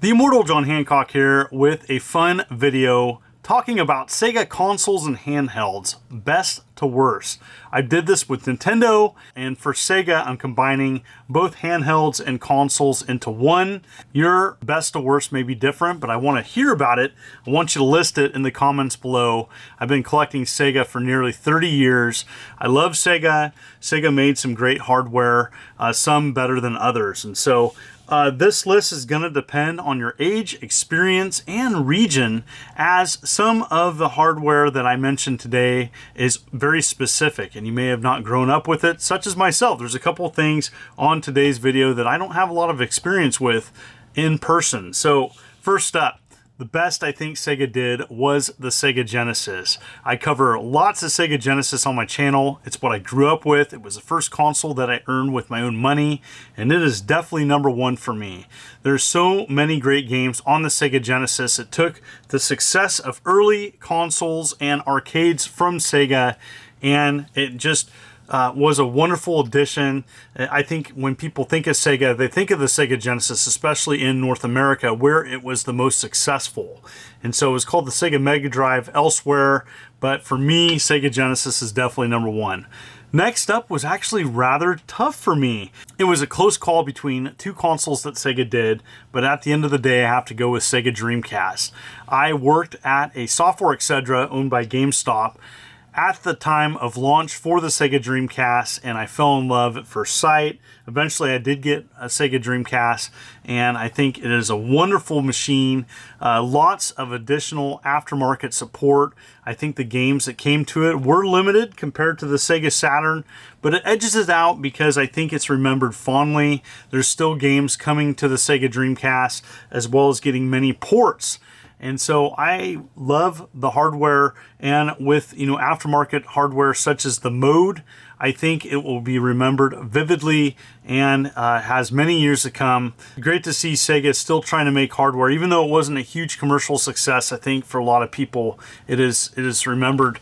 The immortal John Hancock here with a fun video talking about Sega consoles and handhelds, best to worst. I did this with Nintendo, and for Sega, I'm combining both handhelds and consoles into one. Your best to worst may be different, but I want to hear about it. I want you to list it in the comments below. I've been collecting Sega for nearly 30 years. I love Sega. Sega made some great hardware, some better than others, and so this list is going to depend on your age, experience, and region, as some of the hardware that I mentioned today is very specific and you may have not grown up with it, such as myself. There's a couple things on today's video that I don't have a lot of experience with in person. So first up, the best I think Sega did was the Sega Genesis. I cover lots of Sega Genesis on my channel. It's what I grew up with. It was the first console that I earned with my own money, and it is definitely number one for me. There's so many great games on the Sega Genesis. It took the success of early consoles and arcades from Sega, and it just was a wonderful addition. I think when people think of Sega, they think of the Sega Genesis, especially in North America, where it was the most successful. And so it was called the Sega Mega Drive elsewhere, but for me, Sega Genesis is definitely number one. Next up was actually rather tough for me. It was a close call between two consoles that Sega did, but at the end of the day, I have to go with Sega Dreamcast. I worked at a software etc. owned by GameStop at the time of launch for the Sega Dreamcast, and I fell in love at first sight. Eventually I did get a Sega Dreamcast, and I think it is a wonderful machine. Lots of additional aftermarket support. I think the games that came to it were limited compared to the Sega Saturn, but it edges it out because I think it's remembered fondly. There's still games coming to the Sega Dreamcast, as well as getting many ports. And so I love the hardware, and with aftermarket hardware such as the Mode, I think it will be remembered vividly and has many years to come. Great to see Sega still trying to make hardware, even though it wasn't a huge commercial success. I think for a lot of people it is remembered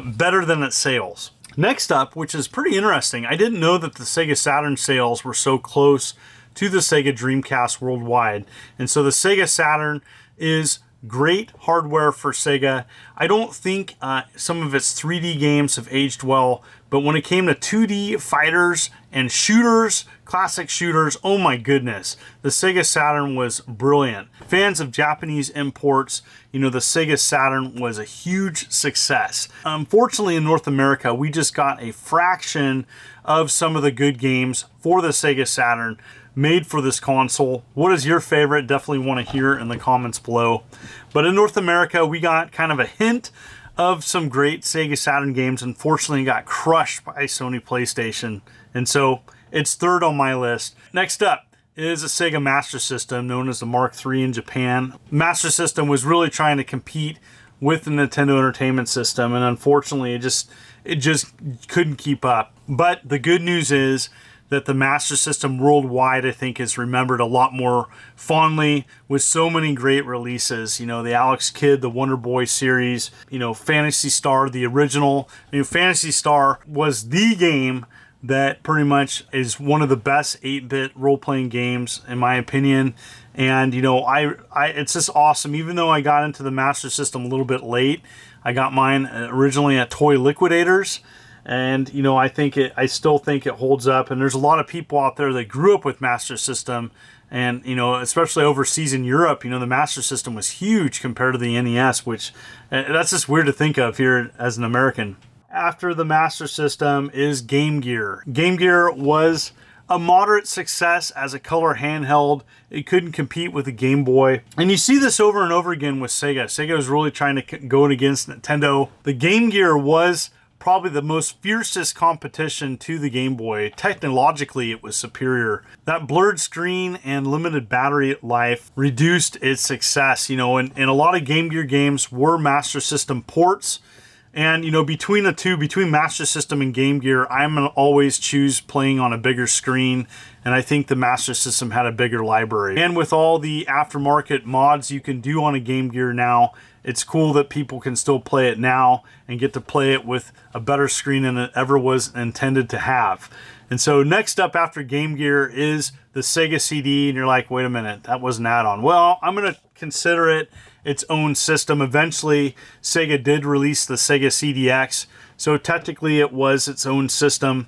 better than its sales. Next up, which is pretty interesting, I didn't know that the Sega Saturn sales were so close to the Sega Dreamcast worldwide, and so the Sega Saturn is great hardware for Sega. I don't think some of its 3D games have aged well, but when it came to 2D fighters and shooters, classic shooters, oh my goodness, the Sega Saturn was brilliant. Fans of Japanese imports, the Sega Saturn was a huge success. Unfortunately, in North America, we just got a fraction of some of the good games for the Sega Saturn made for this console. What is your favorite? Definitely want to hear in the comments below. But in North America, we got kind of a hint of some great Sega Saturn games. Unfortunately, got crushed by Sony PlayStation, and so it's third on my list. Next up is a Sega Master System, known as the Mark III in Japan. Master System was really trying to compete with the Nintendo Entertainment System, and unfortunately, it just couldn't keep up. But the good news is that the Master System worldwide, I think, is remembered a lot more fondly with so many great releases. The Alex Kidd, the Wonder Boy series, Phantasy Star, the original. Phantasy Star was the game that pretty much is one of the best 8-bit role-playing games, in my opinion. And, it's just awesome. Even though I got into the Master System a little bit late, I got mine originally at Toy Liquidators. And, I still think it holds up. And there's a lot of people out there that grew up with Master System. And, especially overseas in Europe, the Master System was huge compared to the NES, which that's just weird to think of here as an American. After the Master System is Game Gear. Game Gear was a moderate success as a color handheld. It couldn't compete with the Game Boy. And you see this over and over again with Sega. Sega was really trying to go against Nintendo. The Game Gear was probably the most fiercest competition to the Game Boy. Technologically, it was superior. That blurred screen and limited battery life reduced its success. And a lot of Game Gear games were Master System ports. And, between the two, between Master System and Game Gear, I'm going to always choose playing on a bigger screen. And I think the Master System had a bigger library. And with all the aftermarket mods you can do on a Game Gear now, it's cool that people can still play it now and get to play it with a better screen than it ever was intended to have. And so next up after Game Gear is the Sega CD, and you're like, wait a minute, that was an add-on. Well, I'm going to consider it its own system. Eventually, Sega did release the Sega CDX, so technically it was its own system.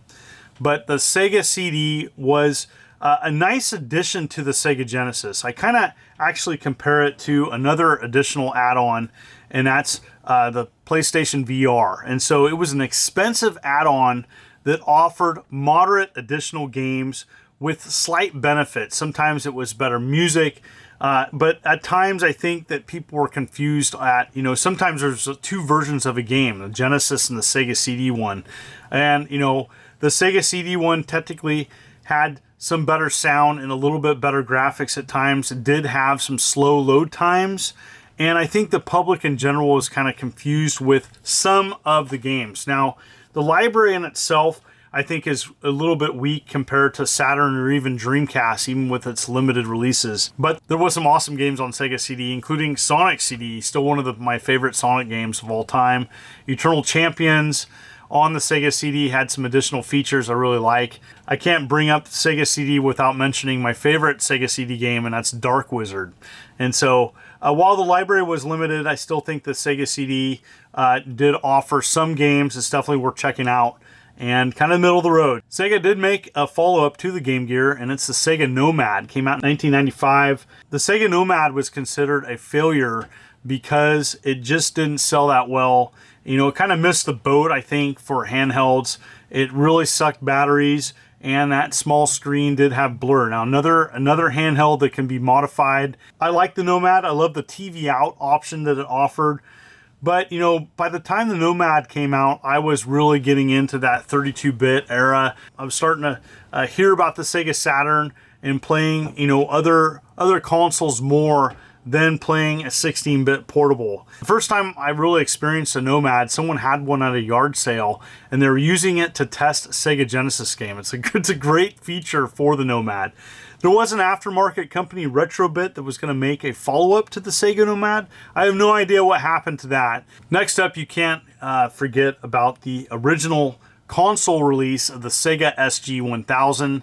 But the Sega CD was a nice addition to the Sega Genesis. I kind of actually compare it to another additional add-on, and that's the PlayStation VR. And so it was an expensive add-on that offered moderate additional games with slight benefits. Sometimes it was better music, but at times I think that people were confused at, sometimes there's two versions of a game, the Genesis and the Sega CD one. And, the Sega CD one technically had some better sound and a little bit better graphics at times. It did have some slow load times. And I think the public in general was kind of confused with some of the games. Now, the library in itself, I think, is a little bit weak compared to Saturn or even Dreamcast, even with its limited releases. But there was some awesome games on Sega CD, including Sonic CD, still one of my favorite Sonic games of all time. Eternal Champions on the Sega CD had some additional features I really like. I can't bring up the Sega CD without mentioning my favorite Sega CD game, and that's Dark Wizard. And so, while the library was limited, I still think the Sega CD did offer some games. It's definitely worth checking out, and kind of middle of the road. Sega did make a follow-up to the Game Gear, and it's the Sega Nomad. Came out in 1995. The Sega Nomad was considered a failure because it just didn't sell that well. It kind of missed the boat, I think, for handhelds. It really sucked batteries, and that small screen did have blur. Now, another handheld that can be modified. I like the Nomad. I love the TV out option that it offered. But, by the time the Nomad came out, I was really getting into that 32-bit era. I was starting to hear about the Sega Saturn and playing, other consoles more than playing a 16-bit portable. The first time I really experienced a Nomad, someone had one at a yard sale, and they were using it to test a Sega Genesis game. It's a great feature for the Nomad. There was an aftermarket company, Retrobit, that was going to make a follow-up to the Sega Nomad. I have no idea what happened to that. Next up, you can't forget about the original console release of the Sega SG1000,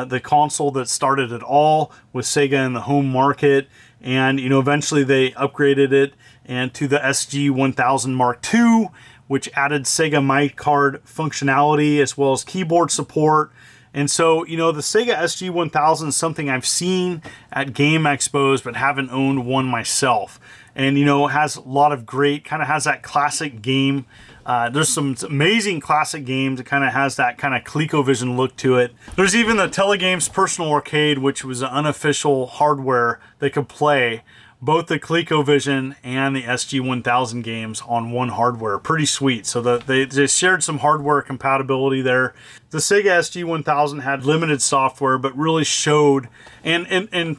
the console that started it all with Sega in the home market. And, eventually they upgraded it and to the SG1000 Mark II, which added Sega My Card functionality as well as keyboard support. And so, the Sega SG1000 is something I've seen at game expos, but haven't owned one myself. And, it has a lot of great, kind of has that classic game. There's some amazing classic games. It kind of has that kind of ColecoVision look to it. There's even the Telegames Personal Arcade, which was an unofficial hardware that could play both the ColecoVision and the SG1000 games on one hardware. Pretty sweet. So they shared some hardware compatibility there. The Sega SG1000 had limited software, but really showed, and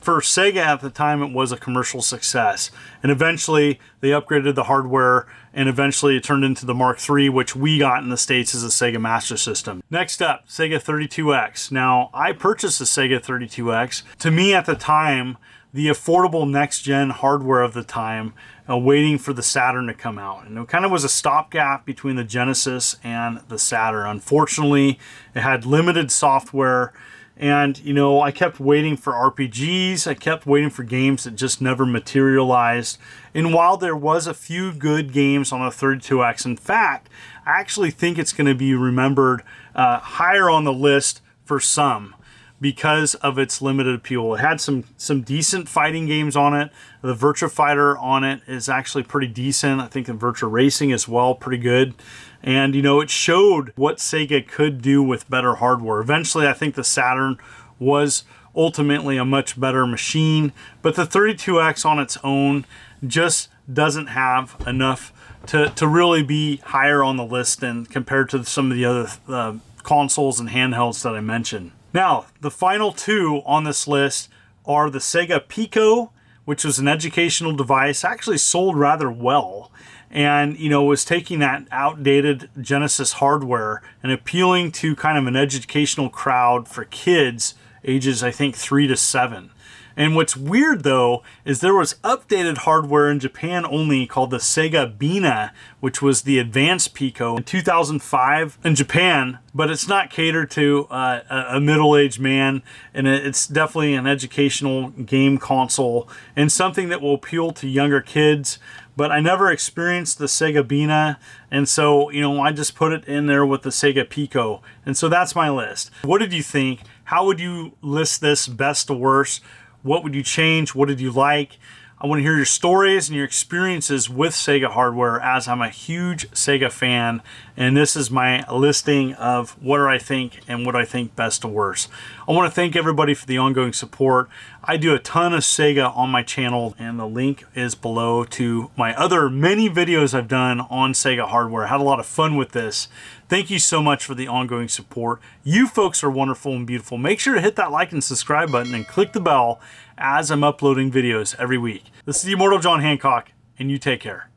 for Sega at the time, it was a commercial success. And eventually they upgraded the hardware, and eventually it turned into the Mark III, which we got in the States as a Sega Master System. Next up, Sega 32X. Now, I purchased the Sega 32X. To me at the time, the affordable next-gen hardware of the time, waiting for the Saturn to come out. And it kind of was a stopgap between the Genesis and the Saturn. Unfortunately, it had limited software, and, I kept waiting for RPGs. I kept waiting for games that just never materialized. And while there was a few good games on the 32X, in fact, I actually think it's going to be remembered higher on the list for some, because of its limited appeal. It had some decent fighting games on it. The Virtua Fighter on it is actually pretty decent. I think the Virtua Racing as well, pretty good. And, it showed what Sega could do with better hardware. Eventually, I think the Saturn was ultimately a much better machine, but the 32X on its own just doesn't have enough to really be higher on the list than compared to some of the other consoles and handhelds that I mentioned. Now, the final two on this list are the Sega Pico, which was an educational device, actually sold rather well, and, was taking that outdated Genesis hardware and appealing to kind of an educational crowd for kids ages, I think, 3 to 7. And what's weird though, is there was updated hardware in Japan only called the Sega Bina, which was the advanced Pico in 2005 in Japan, but it's not catered to a middle-aged man, and it's definitely an educational game console and something that will appeal to younger kids. But I never experienced the Sega Bina, and so, you know, I just put it in there with the Sega Pico. And so that's my list. What did you think? How would you list this best to worst? What would you change? What did you like? I want to hear your stories and your experiences with Sega hardware, as I'm a huge Sega fan, and this is my listing of what I think and what I think best to worst. I want to thank everybody for the ongoing support. I do a ton of Sega on my channel, and the link is below to my other many videos I've done on Sega hardware. I had a lot of fun with this. Thank you so much for the ongoing support. You folks are wonderful and beautiful. Make sure to hit that like and subscribe button and click the bell as I'm uploading videos every week. This is the Immortal John Hancock, and you take care.